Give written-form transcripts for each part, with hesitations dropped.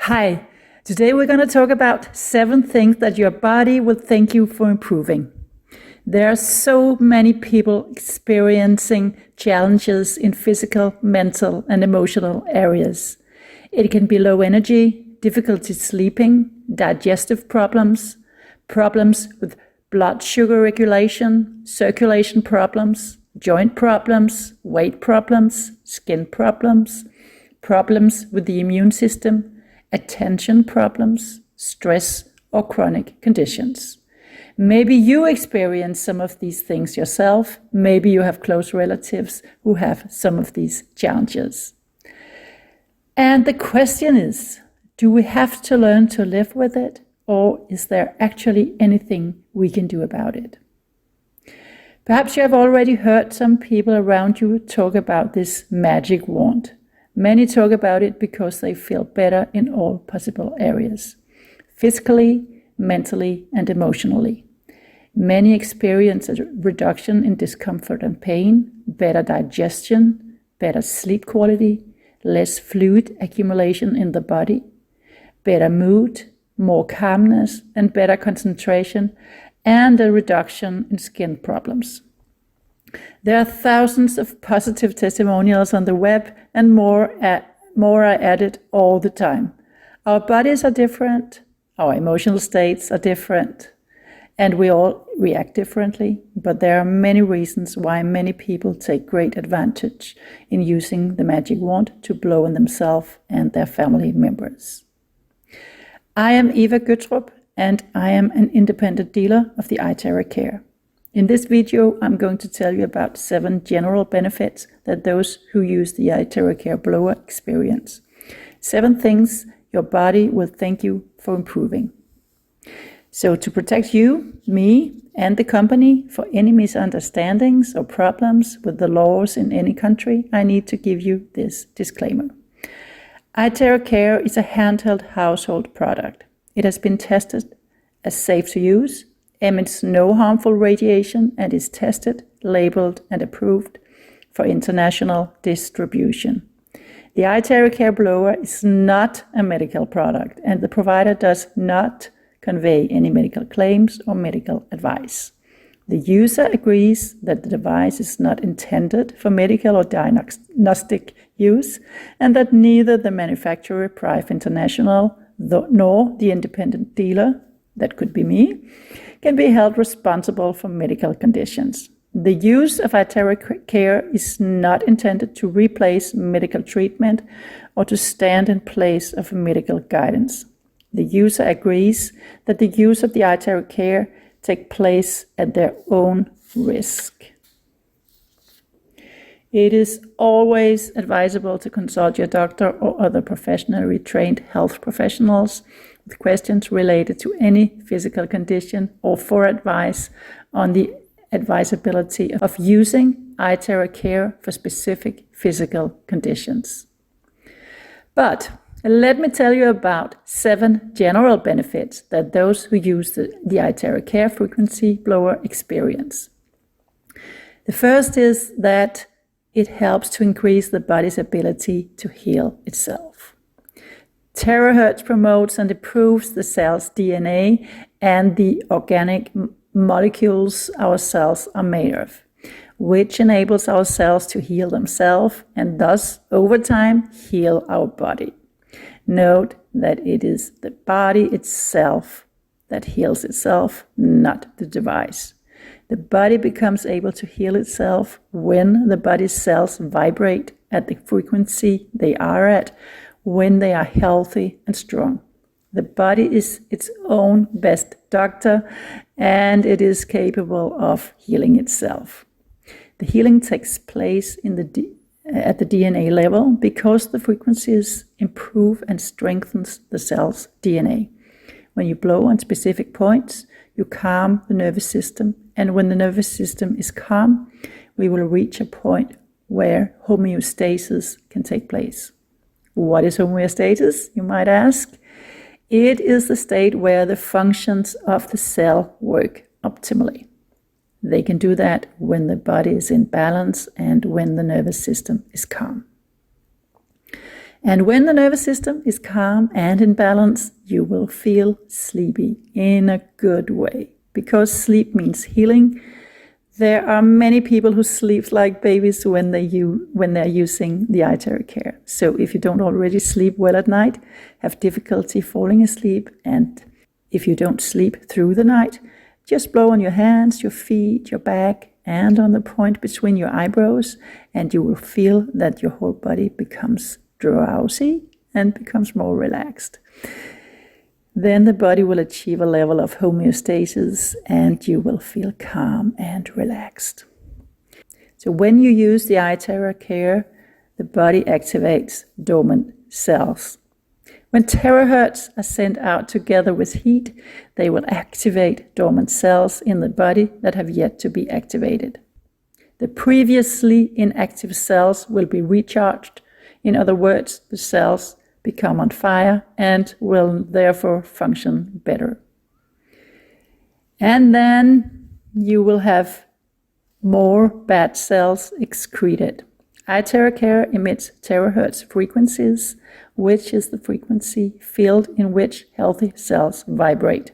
Hi, today we're going to talk about 7 things that your body will thank you for improving. There are so many people experiencing challenges in physical, mental, and emotional areas. It can be low energy, difficulty sleeping, digestive problems, problems with blood sugar regulation, circulation problems, joint problems, weight problems, skin problems, problems with the immune system, attention problems, stress, or chronic conditions. Maybe you experience some of these things yourself. Maybe you have close relatives who have some of these challenges. And the question is, do we have to learn to live with it, or is there actually anything we can do about it? Perhaps you have already heard some people around you talk about this magic wand. Many talk about it because they feel better in all possible areas, physically, mentally, and emotionally. Many experience a reduction in discomfort and pain, better digestion, better sleep quality, less fluid accumulation in the body, better mood, more calmness, and better concentration, and a reduction in skin problems. There are thousands of positive testimonials on the web, and more are added all the time. Our bodies are different, our emotional states are different, and we all react differently, but there are many reasons why many people take great advantage in using the magic wand to blow on themselves and their family members. I am Eva Guttrup, and I am an independent dealer of the Iteracare. In this video, I'm going to tell you about 7 general benefits that those who use the Iteracare blower experience. 7 things your body will thank you for improving. So to protect you, me, and the company for any misunderstandings or problems with the laws in any country, I need to give you this disclaimer. Iteracare is a handheld household product. It has been tested as safe to use, emits no harmful radiation, and is tested, labeled, and approved for international distribution. The Iteracare blower is not a medical product, and the provider does not convey any medical claims or medical advice. The user agrees that the device is not intended for medical or diagnostic use, and that neither the manufacturer, Prive International, nor the independent dealer, that could be me, can be held responsible for medical conditions. The use of Iteracare is not intended to replace medical treatment or to stand in place of medical guidance. The user agrees that the use of the Iteracare take place at their own risk. It is always advisable to consult your doctor or other professionally trained health professionals with questions related to any physical condition or for advice on the advisability of using Iteracare for specific physical conditions. But let me tell you about 7 general benefits that those who use the Iteracare frequency blower experience. The first is that it helps to increase the body's ability to heal itself. Terahertz promotes and improves the cell's DNA and the organic molecules our cells are made of, which enables our cells to heal themselves and thus, over time, heal our body. Note that it is the body itself that heals itself, not the device. The body becomes able to heal itself when the body's cells vibrate at the frequency they are at, when they are healthy and strong. The body is its own best doctor, and it is capable of healing itself. The healing takes place at the DNA level because the frequencies improve and strengthens the cell's DNA. When you blow on specific points, you calm the nervous system, and when the nervous system is calm, we will reach a point where homeostasis can take place. What is homeostasis, you might ask? It is the state where the functions of the cell work optimally. They can do that when the body is in balance and when the nervous system is calm. And when the nervous system is calm and in balance, you will feel sleepy in a good way, because sleep means healing. There are many people who sleep like babies when they're using the Iteracare. So if you don't already sleep well at night, have difficulty falling asleep, and if you don't sleep through the night, just blow on your hands, your feet, your back, and on the point between your eyebrows, and you will feel that your whole body becomes drowsy and becomes more relaxed. Then the body will achieve a level of homeostasis and you will feel calm and relaxed. So when you use the Iteracare, the body activates dormant cells. When terahertz are sent out together with heat, they will activate dormant cells in the body that have yet to be activated. The previously inactive cells will be recharged. In other words, the cells become on fire and will therefore function better. And then you will have more bad cells excreted. Iteracare emits terahertz frequencies, which is the frequency field in which healthy cells vibrate.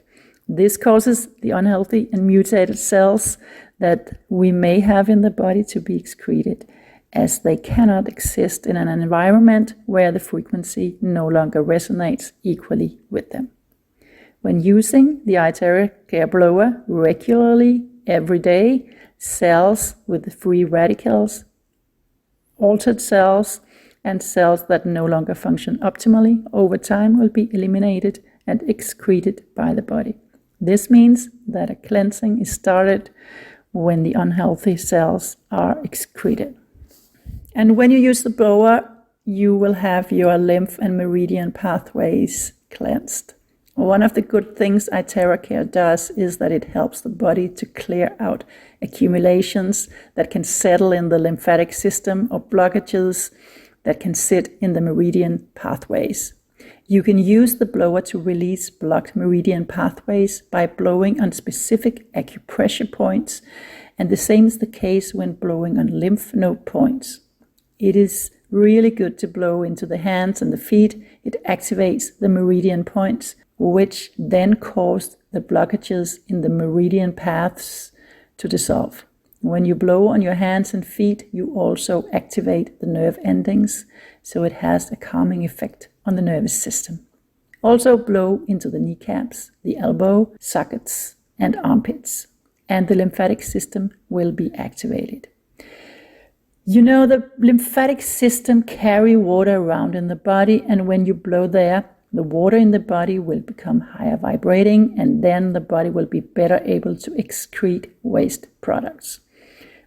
This causes the unhealthy and mutated cells that we may have in the body to be excreted, as they cannot exist in an environment where the frequency no longer resonates equally with them. When using the Iteracare blower regularly every day, cells with the free radicals, altered cells, and cells that no longer function optimally over time will be eliminated and excreted by the body. This means that a cleansing is started when the unhealthy cells are excreted. And when you use the blower, you will have your lymph and meridian pathways cleansed. One of the good things Iteracare does is that it helps the body to clear out accumulations that can settle in the lymphatic system or blockages that can sit in the meridian pathways. You can use the blower to release blocked meridian pathways by blowing on specific acupressure points, and the same is the case when blowing on lymph node points. It is really good to blow into the hands and the feet. It activates the meridian points, which then cause the blockages in the meridian paths to dissolve. When you blow on your hands and feet, you also activate the nerve endings, so it has a calming effect on the nervous system. Also blow into the kneecaps, the elbow, sockets, and armpits, and the lymphatic system will be activated. You know, the lymphatic system carry water around in the body, and when you blow there, the water in the body will become higher vibrating, and then the body will be better able to excrete waste products.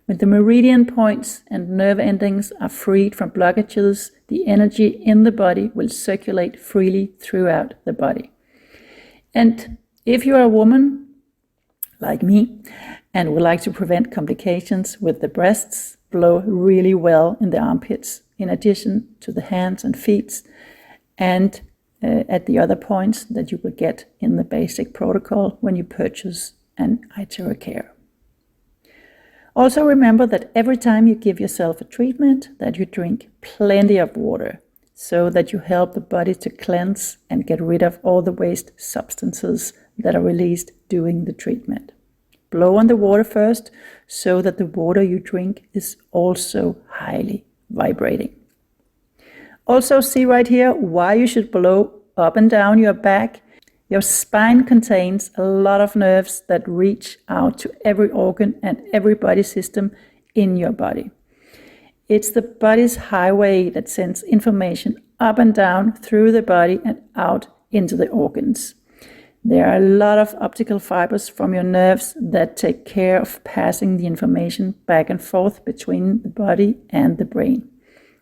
When the meridian points and nerve endings are freed from blockages, the energy in the body will circulate freely throughout the body. And if you are a woman, like me, and would like to prevent complications with the breasts, blow really well in the armpits, in addition to the hands and feet, and at the other points that you will get in the basic protocol when you purchase an Iteracare. Also remember that every time you give yourself a treatment, that you drink plenty of water, so that you help the body to cleanse and get rid of all the waste substances that are released during the treatment. Blow on the water first, so that the water you drink is also highly vibrating. Also see right here why you should blow up and down your back. Your spine contains a lot of nerves that reach out to every organ and every body system in your body. It's the body's highway that sends information up and down through the body and out into the organs. There are a lot of optical fibers from your nerves that take care of passing the information back and forth between the body and the brain.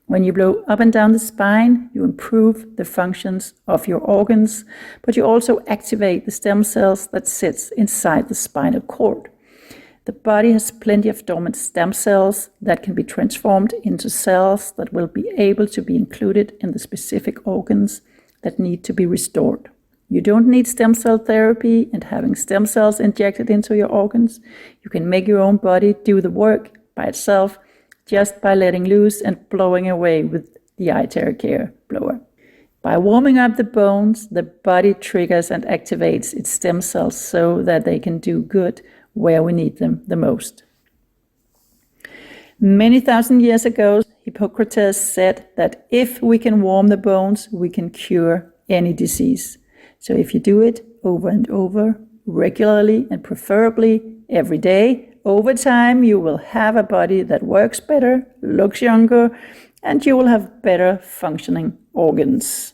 When you blow up and down the spine, you improve the functions of your organs, but you also activate the stem cells that sits inside the spinal cord. The body has plenty of dormant stem cells that can be transformed into cells that will be able to be included in the specific organs that need to be restored. You don't need stem cell therapy and having stem cells injected into your organs. You can make your own body do the work by itself, just by letting loose and blowing away with the Iteracare blower. By warming up the bones, the body triggers and activates its stem cells so that they can do good where we need them the most. Many thousand years ago, Hippocrates said that if we can warm the bones, we can cure any disease. So if you do it over and over, regularly and preferably every day, over time you will have a body that works better, looks younger, and you will have better functioning organs.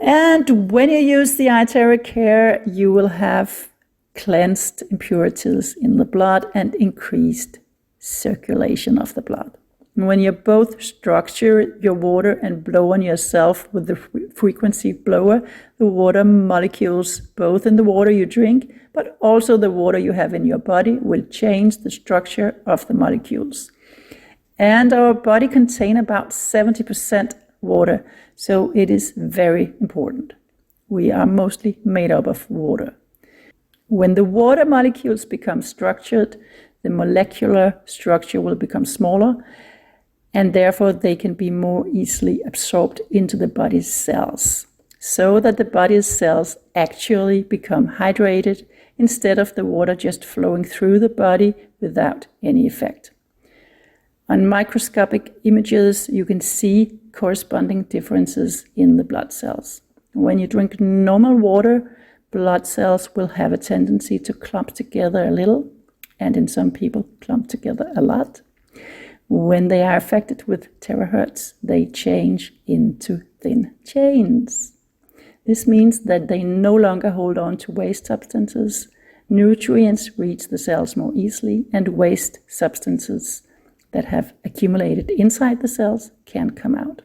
And when you use the Iteracare, you will have cleansed impurities in the blood and increased circulation of the blood. And when you both structure your water and blow on yourself with the frequency blower, the water molecules, both in the water you drink, but also the water you have in your body, will change the structure of the molecules. And our body contains about 70% water, so it is very important. We are mostly made up of water. When the water molecules become structured, the molecular structure will become smaller, and therefore they can be more easily absorbed into the body's cells, so that the body's cells actually become hydrated instead of the water just flowing through the body without any effect. On microscopic images, you can see corresponding differences in the blood cells. When you drink normal water, blood cells will have a tendency to clump together a little, and in some people clump together a lot. When they are affected with terahertz, they change into thin chains. This means that they no longer hold on to waste substances. Nutrients reach the cells more easily, and waste substances that have accumulated inside the cells can come out.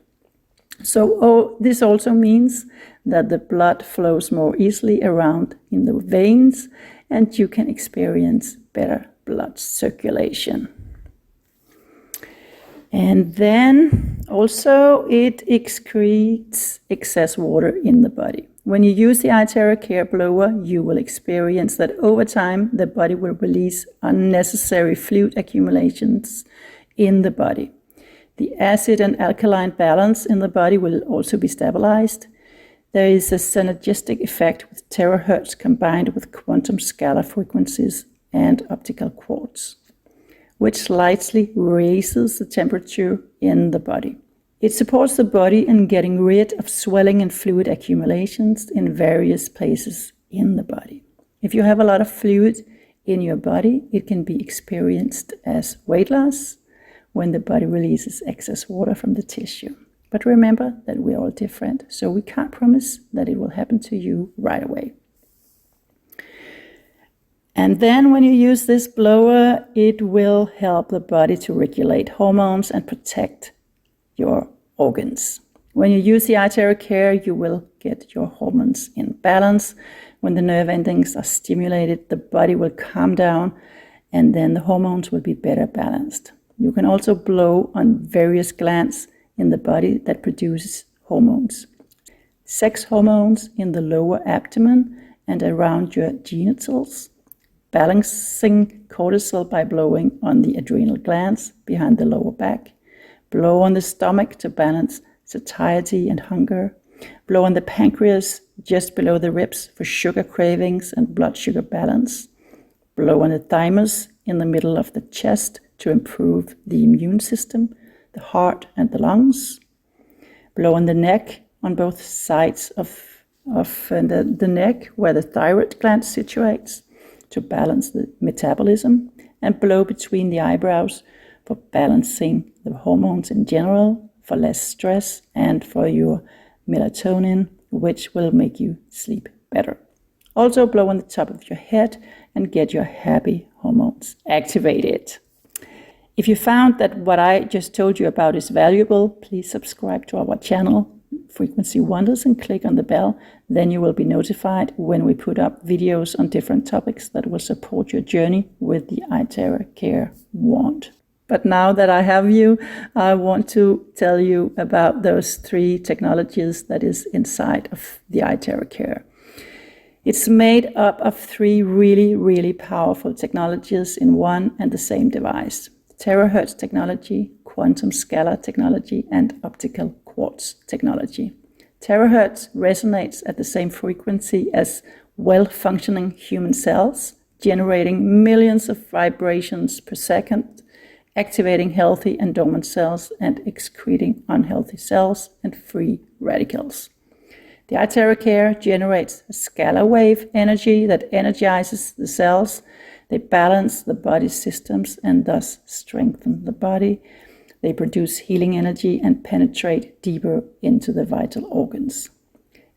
So this also means that the blood flows more easily around in the veins, and you can experience better blood circulation. And then also it excretes excess water in the body. When you use the Iteracare blower, you will experience that over time the body will release unnecessary fluid accumulations in the body. The acid and alkaline balance in the body will also be stabilized. There is a synergistic effect with terahertz combined with quantum scalar frequencies and optical quartz, which slightly raises the temperature in the body. It supports the body in getting rid of swelling and fluid accumulations in various places in the body. If you have a lot of fluid in your body, it can be experienced as weight loss when the body releases excess water from the tissue. But remember that we're all different, so we can't promise that it will happen to you right away. And then when you use this blower, it will help the body to regulate hormones and protect your organs. When you use the Iteracare, you will get your hormones in balance. When the nerve endings are stimulated, the body will calm down, and then the hormones will be better balanced. You can also blow on various glands in the body that produces hormones. Sex hormones in the lower abdomen and around your genitals. Balancing cortisol by blowing on the adrenal glands behind the lower back. Blow on the stomach to balance satiety and hunger. Blow on the pancreas just below the ribs for sugar cravings and blood sugar balance. Blow on the thymus in the middle of the chest to improve the immune system, the heart and the lungs. Blow on the neck on both sides of the neck where the thyroid gland situates to balance the metabolism, and blow between the eyebrows for balancing the hormones in general, for less stress, and for your melatonin, which will make you sleep better. Also blow on the top of your head and get your happy hormones activated. If you found that what I just told you about is valuable, please subscribe to our channel, Frequency Wonders, and click on the bell. Then you will be notified when we put up videos on different topics that will support your journey with the Iteracare wand. But now that I have you, I want to tell you about those 3 technologies that is inside of the Iteracare. It's made up of 3 really, really powerful technologies in one and the same device. Terahertz technology, quantum scalar technology, and optical quartz technology. Terahertz resonates at the same frequency as well-functioning human cells, generating millions of vibrations per second, activating healthy and dormant cells and excreting unhealthy cells and free radicals. The Iteracare generates a scalar wave energy that energizes the cells. They balance the body's systems and thus strengthen the body. They produce healing energy and penetrate deeper into the vital organs.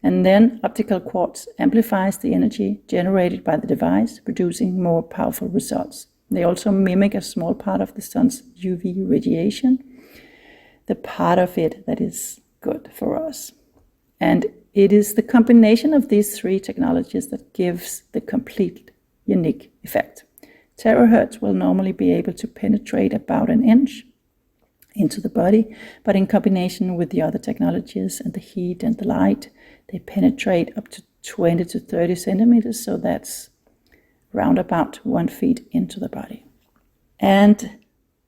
And then optical quartz amplifies the energy generated by the device, producing more powerful results. They also mimic a small part of the sun's UV radiation, the part of it that is good for us. And it is the combination of these three technologies that gives the complete unique effect. Terahertz will normally be able to penetrate about an inch into the body, but in combination with the other technologies and the heat and the light, they penetrate up to 20 to 30 centimeters, so that's round about 1 feet into the body. And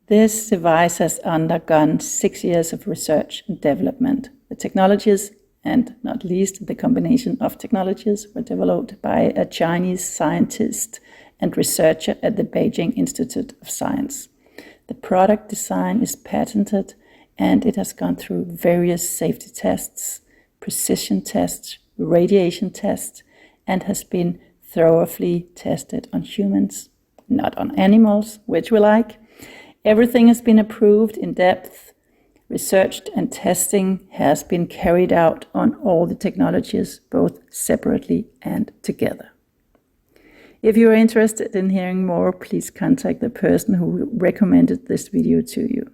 this device has undergone 6 years of research and development. The technologies, and not least the combination of technologies, were developed by a Chinese scientist and researcher at the Beijing Institute of Science. The product design is patented, and it has gone through various safety tests, precision tests, radiation tests, and has been thoroughly tested on humans, not on animals, which we like. Everything has been approved in depth, researched, and testing has been carried out on all the technologies, both separately and together. If you are interested in hearing more, please contact the person who recommended this video to you.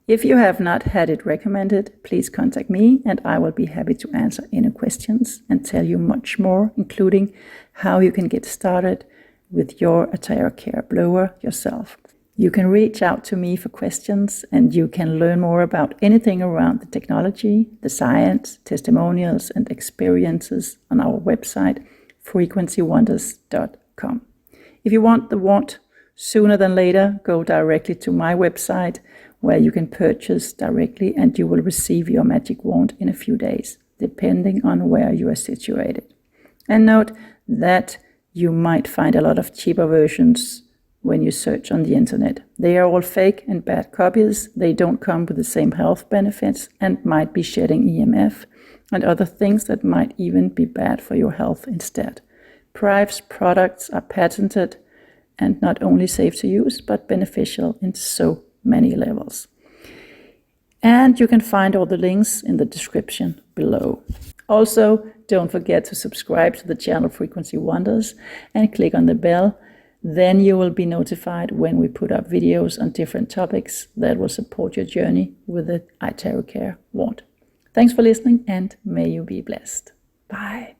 If you have not had it recommended, please contact me and I will be happy to answer any questions and tell you much more, including how you can get started with your Iteracare blower yourself. You can reach out to me for questions, and you can learn more about anything around the technology, the science, testimonials, and experiences on our website, frequencywonders.com. If you want the wand sooner than later, go directly to my website where you can purchase directly, and you will receive your magic wand in a few days, depending on where you are situated. And note that you might find a lot of cheaper versions when you search on the internet. They are all fake and bad copies. They don't come with the same health benefits and might be shedding EMF and other things that might even be bad for your health instead. Prive's products are patented and not only safe to use, but beneficial in so many levels. And you can find all the links in the description below. Also, don't forget to subscribe to the channel Frequency Wonders and click on the bell. Then you will be notified when we put up videos on different topics that will support your journey with the Iteracare wand. Thanks for listening, and may you be blessed. Bye.